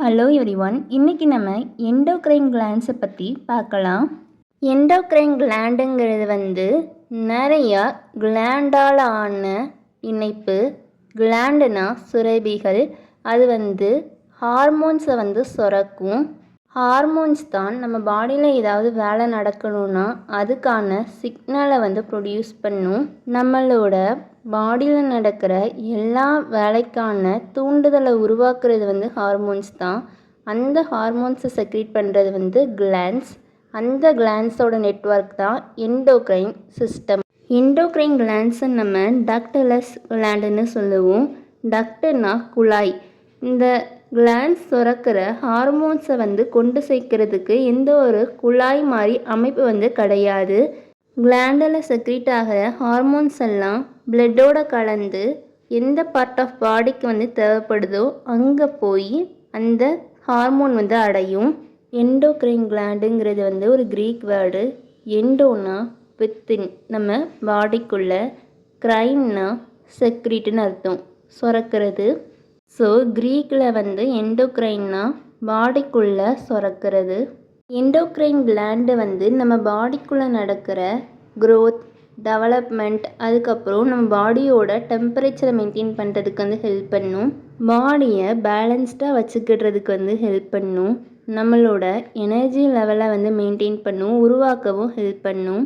Hello everyone, இன்றைக்கி நம்ம endocrine கிளாண்ட்ஸை பற்றி பார்க்கலாம். எண்டோக்ரைன் கிளாண்டுங்கிறது நிறையா கிளாண்டால் ஆன இணைப்பு. கிளாண்டுனா சுரபிகள். அது ஹார்மோன்ஸை சுரக்கும். ஹார்மோன்ஸ் தான் நம்ம பாடியில் ஏதாவது வேலை நடக்கணும்னா அதுக்கான சிக்னலை ப்ரொடியூஸ் பண்ணும். நம்மளோட பாடியில் நடக்கிற எல்லா வேலைக்கான தூண்டுதலை உருவாக்குறது ஹார்மோன்ஸ் தான். அந்த ஹார்மோன்ஸை செக்ரீட் பண்ணுறது கிளாண்ட்ஸ். அந்த கிளாண்ட்ஸோட நெட்வொர்க் தான் எண்டோக்ரைன் சிஸ்டம். எண்டோக்ரைன் கிளாண்ட்ஸை நம்ம டக்ட்லெஸ் கிளாண்டுன்னு சொல்லுவோம். டக்டுனா குழாய். இந்த கிளாண்ட்ஸ் சுரக்கிற ஹார்மோன்ஸை கொண்டு சேர்க்கறதுக்கு எந்த ஒரு குழாய் மாதிரி அமைப்பு கிடையாது. கிளாண்டில் செக்ரீட் ஆகிற ஹார்மோன்ஸ் எல்லாம் பிளட்டோட கலந்து எந்த பார்ட் ஆஃப் பாடிக்கு தேவைப்படுதோ அங்கே போய் அந்த ஹார்மோன் அடையும். எண்டோக்ரைன் கிளாண்டுங்கிறது ஒரு கிரீக் வேர்டு. எண்டோனா வித்தின், நம்ம பாடிக்குள்ளே. க்ரைன்னா செக்ரீட்டுன்னு அர்த்தம், சுரக்கிறது. ஸோ கிரீக்கில் எண்டோக்ரைன்னா பாடிக்குள்ளே சுரக்கிறது. எண்டோக்ரைன் கிளாண்டு நம்ம பாடிக்குள்ளே நடக்கிற க்ரோத், டெவலப்மெண்ட், அதுக்கப்புறம் நம்ம பாடியோட டெம்பரேச்சரை மெயின்டைன் பண்ணுறதுக்கு ஹெல்ப் பண்ணும். பாடியை பேலன்ஸ்டாக வச்சுக்கிறதுக்கு ஹெல்ப் பண்ணும். நம்மளோட எனர்ஜி லெவலை மெயின்டைன் பண்ணும், உருவாக்கவும் ஹெல்ப் பண்ணும்.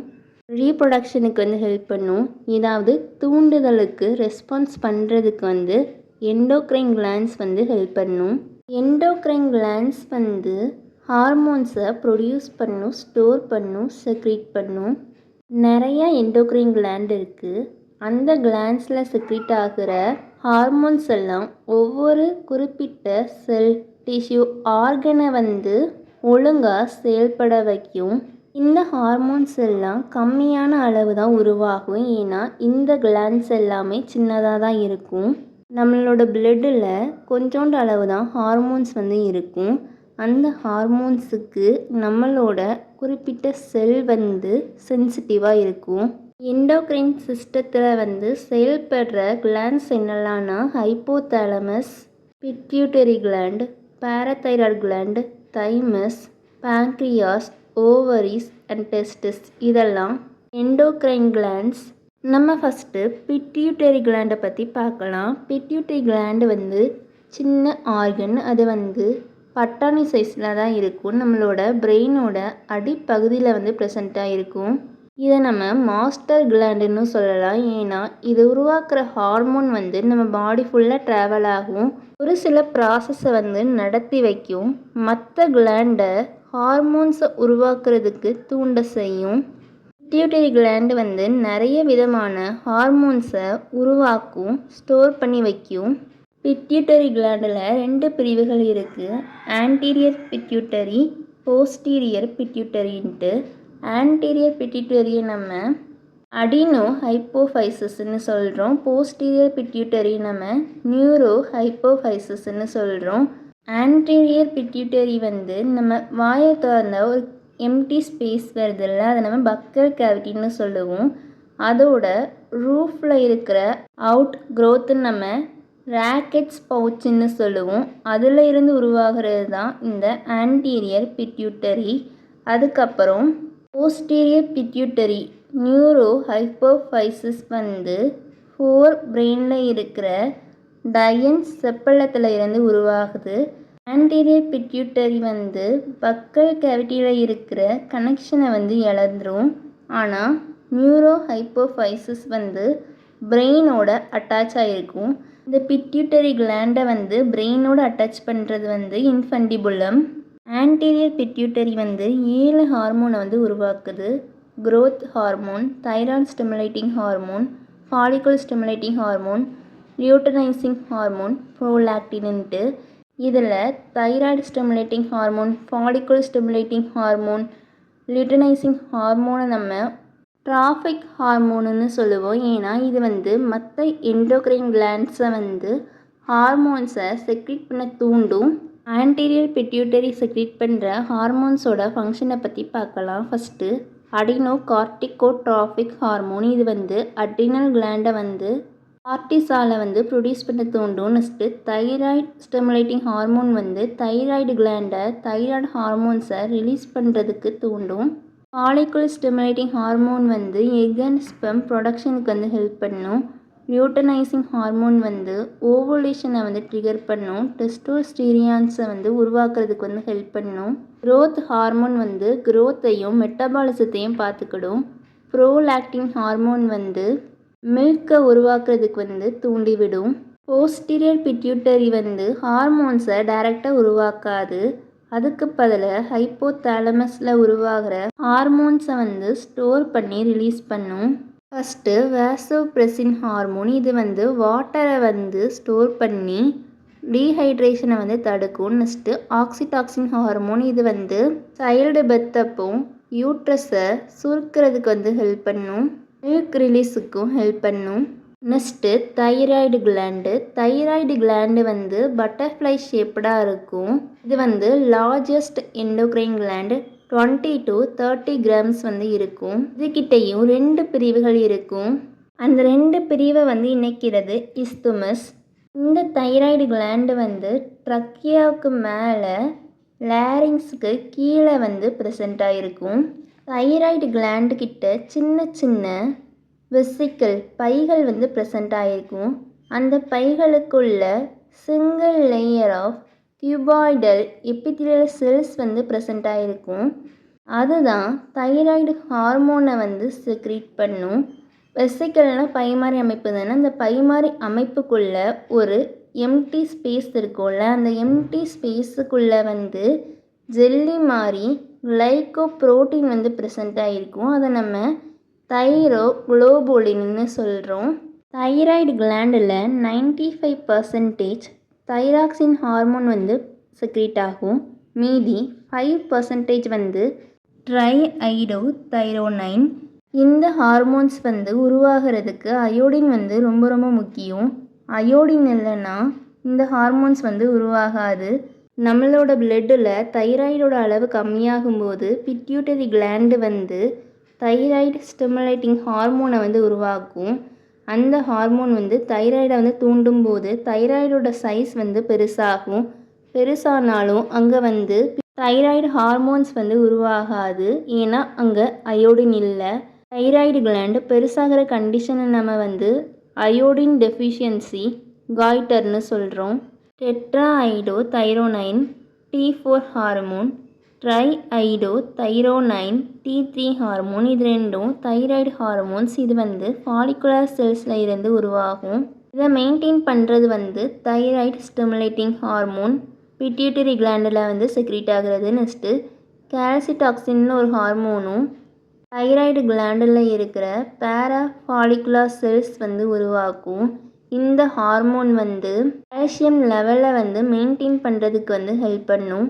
ரீப்ரொடக்ஷனுக்கு ஹெல்ப் பண்ணும். ஏதாவது தூண்டுதலுக்கு ரெஸ்பான்ஸ் பண்ணுறதுக்கு எண்டோக்ரைன் கிளாண்ட்ஸ் ஹெல்ப் பண்ணும். எண்டோக்ரைன் கிளாண்ட்ஸ் ஹார்மோன்ஸை ப்ரொடியூஸ் பண்ணும், ஸ்டோர் பண்ணும், செக்ரீட் பண்ணும். நிறையா எண்டோக்ரைன் கிளாண்ட் இருக்குது. அந்த கிளாண்ட்ஸில் செக்ரீட் ஆகிற ஹார்மோன்ஸ் எல்லாம் ஒவ்வொரு குறிப்பிட்ட செல், டிஷ்யூ, ஆர்கனை ஒழுங்காக செயல்பட வைக்கும். இந்த ஹார்மோன்ஸ் எல்லாம் கம்மியான அளவு தான் உருவாகும். ஏன்னா இந்த கிளாண்ட்ஸ் எல்லாமே சின்னதாக தான் இருக்கும். நம்மளோட பிளட்டில் கொஞ்சோண்டு அளவு தான் ஹார்மோன்ஸ் இருக்கும். அந்த ஹார்மோன்ஸுக்கு நம்மளோட குறிப்பிட்ட செல் சென்சிட்டிவாக இருக்கும். எண்டோக்ரைன் சிஸ்டத்தில் செயல்படுற கிளாண்ட்ஸ் என்னெல்லாம்னா hypothalamus, pituitary gland, parathyroid gland, thymus, pancreas, ovaries and testis இதெல்லாம் எண்டோக்ரைன் கிளாண்ட்ஸ். நம்ம ஃபஸ்ட்டு பிட்யூட்டரி கிளாண்டை பற்றி பார்க்கலாம். பிட்யூட்டரி கிளாண்டு சின்ன ஆர்கன். அது பட்டாணி சைஸில் தான் இருக்கும். நம்மளோட பிரெயினோட அடிப்பகுதியில் ப்ரெசண்ட்டாக இருக்கும். இதை நம்ம மாஸ்டர் கிளாண்டுன்னு சொல்லலாம். ஏன்னா இது உருவாக்குற ஹார்மோன் நம்ம பாடி ஃபுல்லாக ட்ராவல் ஆகும். ஒரு சில ப்ராசஸை நடத்தி வைக்கும். மற்ற கிளாண்டை ஹார்மோன்ஸை உருவாக்குறதுக்கு தூண்ட செய்யும். பிட்யூட்டரி கிளாண்டு நிறைய விதமான ஹார்மோன்ஸை உருவாக்கும், ஸ்டோர் பண்ணி வைக்கும். பிட்யூட்டரி கிளாண்டில் 2 பிரிவுகள் இருக்குது. ஆன்டீரியர் பிட்யூட்டரி, போஸ்டீரியர் பிட்யூட்டரின்ட்டு. ஆன்டீரியர் பிட்யூட்டரியை நம்ம அடினோ ஹைப்போஃபைசஸ்ன்னு சொல்கிறோம். போஸ்டீரியர் பிட்யூட்டரி நம்ம நியூரோ ஹைப்போஃபைசஸ்ன்னு சொல்கிறோம். ஆன்டீரியர் பிட்யூட்டரி நம்ம வாயை திறந்த ஒரு எம்டி ஸ்பேஸ் வருதில்ல, அதை நம்ம பக்கல் கேவிட்டின்னு சொல்லுவோம். அதோட ரூஃபில் இருக்கிற அவுட் க்ரோத்துன்னு நம்ம ராக்கெட்ஸ் பவுச்சுன்னு சொல்லுவோம். அதில் இருந்து உருவாகிறது தான் இந்த ஆன்டீரியர் பிட்யூட்டரி. அதுக்கப்புறம் posterior pituitary, neuro hypophysis four பிரெயினில் இருக்கிற டயன் செப்பலத்தில் இருந்து உருவாகுது. ஆன்டீரியர் பிட்யூட்டரி பக்கல் கேவிட்டியில் இருக்கிற கனெக்ஷனை இழந்துரும். ஆனால் நியூரோ ஹைப்போஃபைசஸ் பிரெயினோட அட்டாச் ஆகிருக்கும். இந்த பிட்யூட்டரி கிளாண்டை பிரெயினோட அட்டாச் பண்ணுறது இன்ஃபண்டிபுலம். ஆன்டீரியர் பிட்யூட்டரி 7 ஹார்மோனை உருவாக்குது. Growth hormone, thyroid stimulating hormone, follicle stimulating hormone, luteinising hormone, ப்ரோலாக்டின்ட்டு. இதில் thyroid stimulating hormone, follicle stimulating hormone, luteinising ஹார்மோனை நம்ம டிராஃபிக் ஹார்மோனுன்னு சொல்லுவோம். ஏன்னா இது மற்ற எண்டோக்ரைன் கிளாண்ட்ஸை ஹார்மோன்ஸை செக்ரீட் பண்ண தூண்டும். ஆன்டீரியர் பிட்யூட்டரி செக்ரீட் பண்ணுற ஹார்மோன்ஸோட ஃபங்க்ஷனை பற்றி பார்க்கலாம். First adeno corticotrophic hormone. இது அட்ரினல் கிளாண்டை கார்டிசாலை வந்து ப்ரொடியூஸ் பண்ண தூண்டும். நெக்ஸ்ட்டு தைராய்டு ஸ்டிமுலேட்டிங் ஹார்மோன் வந்து தைராய்டு கிளாண்டை தைராய்டு ஹார்மோன்ஸை ரிலீஸ் பண்ணுறதுக்கு தூண்டும். ஃபாலிகுலர் ஸ்டிமுலேட்டிங் ஹார்மோன் வந்து எக் அண்ட் ஸ்பெர்ம் ப்ரொடக்ஷனுக்கு வந்து ஹெல்ப் பண்ணும். லியூட்டனைசிங் ஹார்மோன் வந்து ஓவுலேஷனை வந்து ட்ரிகர் பண்ணும். டெஸ்டோஸ்டிரியான்ஸை வந்து உருவாக்குறதுக்கு வந்து ஹெல்ப் பண்ணும். க்ரோத் ஹார்மோன் வந்து க்ரோத்தையும் மெட்டபாலிசத்தையும் பார்த்துக்கிடும். ப்ரோலாக்டின் ஹார்மோன் வந்து மில்கை உருவாக்குறதுக்கு வந்து தூண்டிவிடும். போஸ்டீரியர் பிட்யூட்டரி வந்து ஹார்மோன்ஸை டைரெக்டாக உருவாக்காது. அதுக்கு பதிலாக ஹைப்போதாலமஸில் உருவாகிற ஹார்மோன்ஸை வந்து ஸ்டோர் பண்ணி ரிலீஸ் பண்ணும். ஃபஸ்ட்டு வேசோப்ரெசின் ஹார்மோன், இது வந்து வாட்டரை வந்து ஸ்டோர் பண்ணி டீஹைட்ரேஷனை வந்து தடுக்கும். நெக்ஸ்ட்டு ஆக்சிடாக்சின் ஹார்மோன், இது வந்து சைல்டு பெத்தப்போ யூட்ரஸை சுருக்கிறதுக்கு வந்து ஹெல்ப் பண்ணும். மில்க் ரிலீஸுக்கும் ஹெல்ப் பண்ணும். நெக்ஸ்ட்டு தைராய்டு கிளாண்டு வந்து பட்டர்ஃப்ளை ஷேப்டாக இருக்கும். இது வந்து largest endocrine gland, 20 to 30 grams வந்து இருக்கும். இதுகிட்டையும் 2 பிரிவுகள் இருக்கும். அந்த 2 பிரிவை வந்து இணைக்கிறது இஸ்துமஸ். இந்த தைராய்டு கிளாண்டு வந்து ட்ரக்கியாவுக்கு மேலே லேரிங்ஸுக்கு கீழே வந்து ப்ரெசண்ட் ஆகிருக்கும். தைராய்டு கிளாண்டு கிட்ட சின்ன சின்ன வெசிக்கல் பைகள் வந்து ப்ரெசண்ட் ஆகிருக்கும். அந்த பைகளுக்குள்ள single layer of cuboidal epithelial cells வந்து ப்ரெசண்ட் ஆகிருக்கும். அதுதான் தைராய்டு ஹார்மோனை வந்து செக்ரீட் பண்ணும். வெசிக்கல்னால் பைமாரி அமைப்பு தானே. அந்த பைமாரி அமைப்புக்குள்ளே ஒரு எம்டி ஸ்பேஸ் இருக்கும்ல, அந்த எம்டி ஸ்பேஸுக்குள்ளே வந்து ஜெல்லி மாதிரி கிளைகோப்ரோட்டீன் வந்து ப்ரெசண்ட் ஆகிருக்கும். அதை நம்ம தைரோகுளோபுலின்னு சொல்கிறோம். தைராய்டு கிளாண்டில் 95% தைராக்சின் ஹார்மோன் வந்து செக்ரீட் ஆகும். மீதி 5% வந்து ட்ரைஐடோதைரோனைன். இந்த ஹார்மோன்ஸ் வந்து உருவாகிறதுக்கு அயோடின் வந்து ரொம்ப ரொம்ப முக்கியம். அயோடின் இல்லைன்னா இந்த ஹார்மோன்ஸ் வந்து உருவாகாது. நம்மளோட பிளட்டில் தைராய்டோட அளவு கம்மியாகும்போது பிட்யூட்டரி கிளாண்டு வந்து தைராய்டு ஸ்டிமுலேட்டிங் ஹார்மோனை வந்து உருவாக்கும். அந்த ஹார்மோன் வந்து தைராய்டை வந்து தூண்டும் போது தைராய்டோட சைஸ் வந்து பெருசாகும். பெருசானாலும் அங்கே வந்து தைராய்டு ஹார்மோன்ஸ் வந்து உருவாகாது. ஏன்னா அங்கே அயோடின் இல்லை. தைராய்டு கிளாண்டு பெருசாகிற கண்டிஷனை நம்ம வந்து அயோடின் டெஃபிஷியன்சி காய்டர்னு சொல்கிறோம். டெட்ராஐடோதைரோனைன் T4 ஹார்மோன், ட்ரைஐடோதைரோனைன் T3 ஹார்மோன், இது ரெண்டும் தைராய்டு ஹார்மோன்ஸ். இது வந்து ஃபாலிகுலர் செல்ஸில் இருந்து உருவாகும். இதை மெயின்டைன் பண்ணுறது வந்து தைராய்டு ஸ்டிமுலேட்டிங் ஹார்மோன் பிட்யூட்டரி கிளாண்டில் வந்து செக்ரீட் ஆகிறது. நெக்ஸ்ட்டு கால்சிடாக்சின்னு ஒரு ஹார்மோனும் தைராய்டு கிளாண்டில் இருக்கிற பேராஃபாலிகுலர் செல்ஸ் வந்து உருவாக்கும். இந்த ஹார்மோன் வந்து கால்சியம் லெவலை வந்து மெயின்டைன் பண்ணுறதுக்கு வந்து ஹெல்ப் பண்ணும்.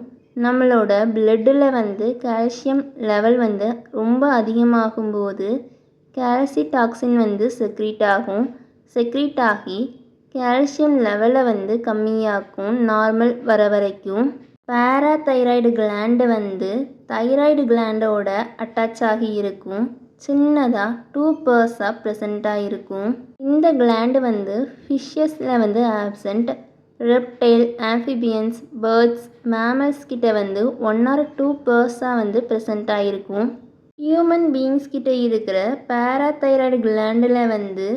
நம்மளோட பிளட்டில் வந்து கால்சியம் லெவல் வந்து ரொம்ப அதிகமாகும்போது கால்சிடாக்சின் வந்து செக்ரீட் ஆகும். செக்ரீட் ஆகி கால்சியம் லெவலை வந்து கம்மியாக்கும் நார்மல் வர வரைக்கும். பேராதைராய்டு கிளாண்டு வந்து தைராய்டு கிளாண்டோட அட்டாச் ஆகி இருக்கும். சின்னதாக 2 பர்ஸாக ப்ரெசண்ட்டாக இருக்கும். இந்த கிளாண்டு வந்து ஃபிஷ்ஷஸில் வந்து absent. Reptile, amphibians, birds, mammals கிட்ட வந்து 1 or 2 பர்ஸாக வந்து ப்ரெசண்ட்டாக இருக்கும். ஹியூமன் பீயிங்ஸ் கிட்ட இருக்கிற பேராதைராய்டு கிளாண்டில் வந்து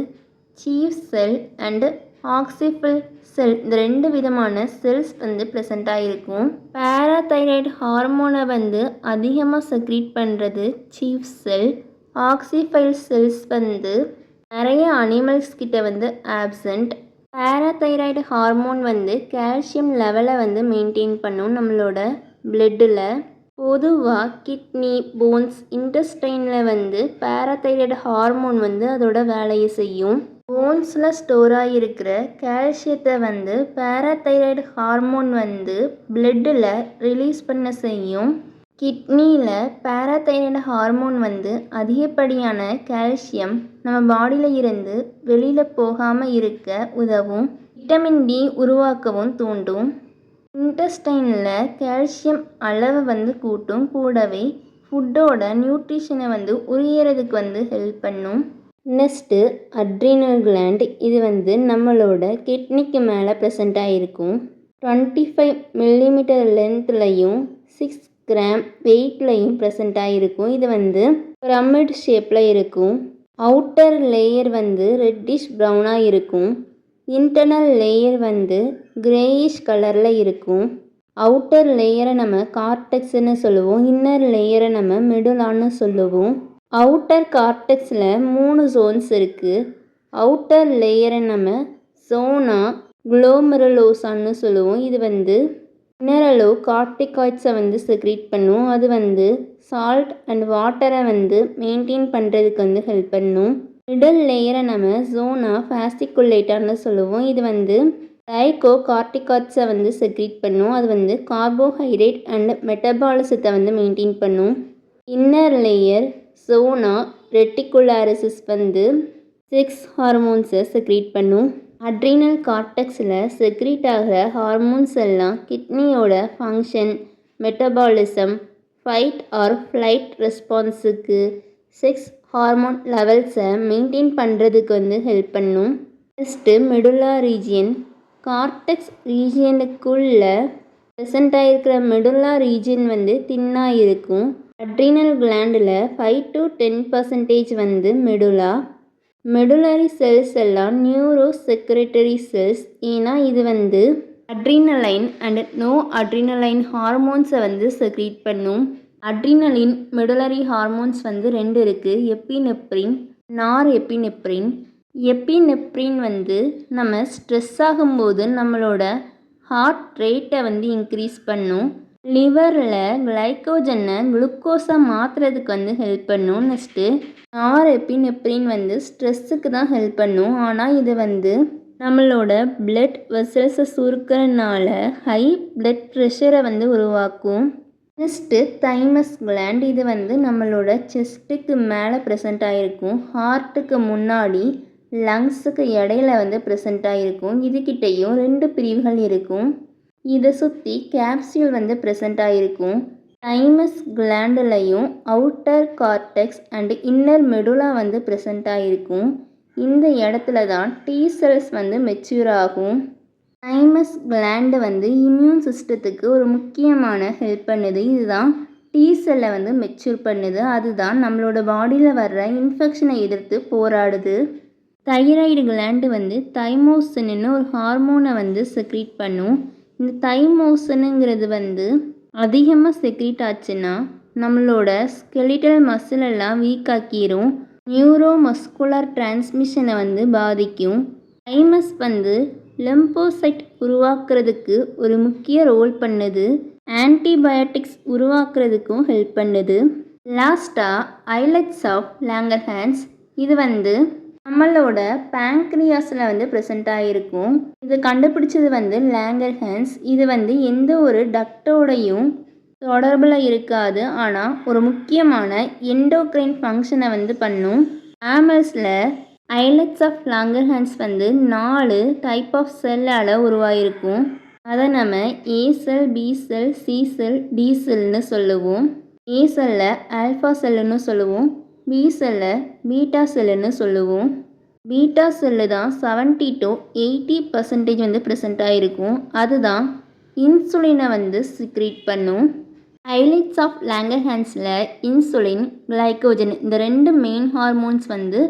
சீஃப் செல் அண்டு ஆக்சிபிள் செல், இந்த 2 விதமான செல்ஸ் வந்து ப்ரெசண்ட்டாக இருக்கும். பேராதைராய்டு ஹார்மோனை வந்து அதிகமாக செக்ரீட் பண்ணுறது சீஃப் செல். ஆக்சிபைல் செல்ஸ் வந்து நிறைய அனிமல்ஸ் கிட்ட வந்து ஆப்சண்ட். பேராதைராய்டு ஹார்மோன் வந்து கால்சியம் லெவலை வந்து மெயின்டைன் பண்ணும் நம்மளோட பிளட்டில். பொதுவாக கிட்னி, போன்ஸ், இன்டெஸ்டைனில் வந்து பேராதைராய்டு ஹார்மோன் வந்து அதோட வேலையை செய்யும். போன்ஸில் ஸ்டோராக இருக்கிற கால்சியத்தை வந்து பேராதைராய்டு ஹார்மோன் வந்து பிளட்டில் ரிலீஸ் பண்ண செய்யும். கிட்னியில் பேராதைராய்டு ஹார்மோன் வந்து அதிகப்படியான கால்சியம் நம்ம பாடியில் இருந்து வெளியில் போகாமல் இருக்க உதவும். விட்டமின் டி உருவாக்கவும் தூண்டும். இன்டெஸ்டைனில் கால்சியம் அளவை வந்து கூட்டும். கூடவே ஃபுட்டோட நியூட்ரிஷனை வந்து உரியறதுக்கு வந்து ஹெல்ப் பண்ணும். Next adrenal gland. இது வந்து நம்மளோட கிட்னிக்கு மேலே ப்ரெசண்ட் ஆகிருக்கும். 25 மில்லிமீட்டர் லென்த்லையும் 6 கிராம் வெயிட்லையும் ப்ரெசண்ட் ஆகிருக்கும். இது வந்து பிரமிட் ஷேப்பில் இருக்கும். அவுட்டர் லேயர் வந்து ரெட்டிஷ் ப்ரௌனாக இருக்கும். இன்டர்னல் லேயர் வந்து கிரேயிஷ் கலரில் இருக்கும். அவுட்டர் லேயரை நம்ம கார்டெக்ஸ்ன்னு சொல்லுவோம். இன்னர் லேயரை நம்ம மெடுலான்னு சொல்லுவோம். அவுட்டர் கார்டெக்ஸில் 3 ஜோன்ஸ் இருக்குது. அவுட்டர் லேயரை நம்ம ஜோனா குளோமெருலோசான்னு சொல்லுவோம். இது வந்து மினரலோ கார்டிகாய்ட்ஸை வந்து செக்ரீட் பண்ணும். அது வந்து சால்ட் அண்ட் வாட்டரை வந்து மெயின்டைன் பண்ணுறதுக்கு வந்து ஹெல்ப் பண்ணும். மிடில் லேயரை நம்ம ஜோனா ஃபாஸ்டிகுலேட்டான்னு சொல்லுவோம். இது வந்து டைகோ கார்டிகாய்ட்ஸை வந்து செக்ரீட் பண்ணும். அது வந்து கார்போஹைட்ரேட் அண்ட் மெட்டபாலிசத்தை வந்து மெயின்டைன் பண்ணும். இன்னர் லேயர் ஜோனா ரெட்டிகுலாரிஸஸ் வந்து 6 ஹார்மோன்ஸை செக்ரீட் பண்ணும். அட்ரினல் கார்டெக்ஸில் செக்ரீட் ஆகிற ஹார்மோன்ஸ் எல்லாம் கிட்னியோட function, metabolism, fight or flight ரெஸ்பான்ஸுக்கு 6 ஹார்மோன் லெவல்ஸை மெயின்டைன் பண்ணுறதுக்கு வந்து ஹெல்ப் பண்ணும். Next medulla region. கார்டெக்ஸ் ரீஜியனுக்குள்ளே ப்ரெசண்ட் ஆகிருக்கிற மெடுலா ரீஜியன் வந்து தின்னாக இருக்கும். அட்ரினல் கிளாண்டில் 5 to 10% வந்து மெடுலரி செல்ஸ் எல்லாம் நியூரோ செக்ரெட்டரி செல்ஸ். ஏன்னா இது வந்து அட்ரினலைன் அண்ட் நோ அட்ரினலைன் ஹார்மோன்ஸை வந்து செக்ரீட் பண்ணும். அட்ரினலின் மெடுலரி ஹார்மோன்ஸ் வந்து 2 இருக்குது. எப்பினெப்ரின், நார் எப்பினெப்ரின். எப்பினெப்ரின் வந்து நம்ம ஸ்ட்ரெஸ் ஆகும்போது நம்மளோட ஹார்ட் ரேட்டை வந்து இன்க்ரீஸ் பண்ணும். லிவரில் கிளைக்கோஜனை குளுக்கோஸாக மாற்றுறதுக்கு வந்து ஹெல்ப் பண்ணும். நெக்ஸ்ட்டு நார் எப்பினெப்ரின் வந்து ஸ்ட்ரெஸ்ஸுக்கு தான் ஹெல்ப் பண்ணும். ஆனால் இது வந்து நம்மளோட பிளட் வெசல்ஸை சுருக்கிறதுனால ஹை பிளட் ப்ரெஷரை வந்து உருவாக்கும். Next thymus gland. இது வந்து நம்மளோட செஸ்ட்டுக்கு மேலே ப்ரெசண்ட் ஆகிருக்கும். ஹார்ட்டுக்கு முன்னாடி லங்ஸுக்கு இடையில வந்து ப்ரெசண்ட் ஆகிருக்கும். இதுக்கிட்டையும் 2 பிரிவுகள் இருக்கும். இதை சுற்றி கேப்சியூல் வந்து ப்ரெசண்ட் ஆகிருக்கும். தைமஸ் கிளாண்டுலையும் outer cortex and inner medulla வந்து ப்ரெசண்ட் ஆகிருக்கும். இந்த இடத்துல தான் T செல்ஸ் வந்து மெச்சூர் ஆகும். தைமஸ் கிளாண்டு வந்து இம்யூன் சிஸ்டத்துக்கு ஒரு முக்கியமான ஹெல்ப் பண்ணுது. இதுதான் T செல்லை வந்து மெச்சூர் பண்ணுது. அதுதான் நம்மளோட பாடியில் வர்ற இன்ஃபெக்ஷனை எதிர்த்து போராடுது. தைராய்டு கிளாண்டு வந்து தைமோசின்னு ஒரு ஹார்மோனை வந்து செக்ரீட் பண்ணும். இந்த தைமோசினுங்கிறது வந்து அதிகமாக செக்ரீட் ஆச்சுன்னா நம்மளோட ஸ்கெலிட்டல் மசில் எல்லாம் வீக் ஆக்கிரும். நியூரோ மஸ்குலர் டிரான்ஸ்மிஷனை வந்து பாதிக்கும். தைமஸ் வந்து லெம்போசைட் உருவாக்குறதுக்கு ஒரு முக்கிய ரோல் பண்ணுது. ஆன்டிபயோட்டிக்ஸ் உருவாக்குறதுக்கும் ஹெல்ப் பண்ணுது. லாஸ்ட்டாக ஐலட்ஸ் ஆஃப் லாங்கர்ஹான்ஸ். இது வந்து நம்மளோட பேங்க்ரியாஸில் வந்து ப்ரெசண்ட் ஆகிருக்கும். இது கண்டுபிடிச்சது வந்து லாங்கர்ஹான்ஸ். இது வந்து எந்த ஒரு டக்டோடையும் தொடர்பில் இருக்காது. ஆனால் ஒரு முக்கியமான எண்டோக்ரைன் ஃபங்க்ஷனை வந்து பண்ணும். மேமல்ஸில் ஐலட்ஸ் ஆஃப் லாங்கர்ஹான்ஸ் வந்து 4 டைப் ஆஃப் செல்லால் உருவாகிருக்கும். அதை நம்ம A sell, B sell, C sell, D செல்னு சொல்லுவோம். A செல்லை ஆல்ஃபா செல்லுன்னு சொல்லுவோம். பி செல்லை பீட்டா செல்லுன்னு சொல்லுவோம். பீட்டா செல்லு தான் 70 to 80% வந்து ப்ரெசண்ட் ஆகிருக்கும். அதுதான் இன்சுலினை வந்து சிக்ரீட் பண்ணும். ஐலட்ஸ் ஆஃப் லாங்கர்ஹான்ஸில் இன்சுலின், கிளைக்கோஜன் இந்த 2 மெயின் ஹார்மோன்ஸ் வந்து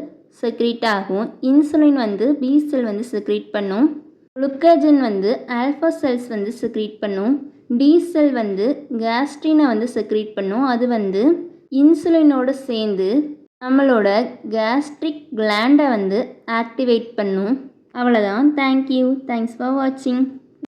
செக்ரீட் ஆகும். இன்சுலின் வந்து பி செல் வந்து செக்ரீட் பண்ணும். குளுக்கோஜன் வந்து ஆல்ஃபா செல்ஸ் வந்து செக்ரீட் பண்ணும். டி செல் வந்து கேஸ்ட்ரினை வந்து செக்ரீட் பண்ணும். அது வந்து இன்சுலினோடு சேர்ந்து நம்மளோட கேஸ்ட்ரிக் கிளாண்டை வந்து ஆக்டிவேட் பண்ணும். அவ்வளோதான். தேங்க்யூ. தேங்க்ஸ் ஃபார் வாட்சிங்.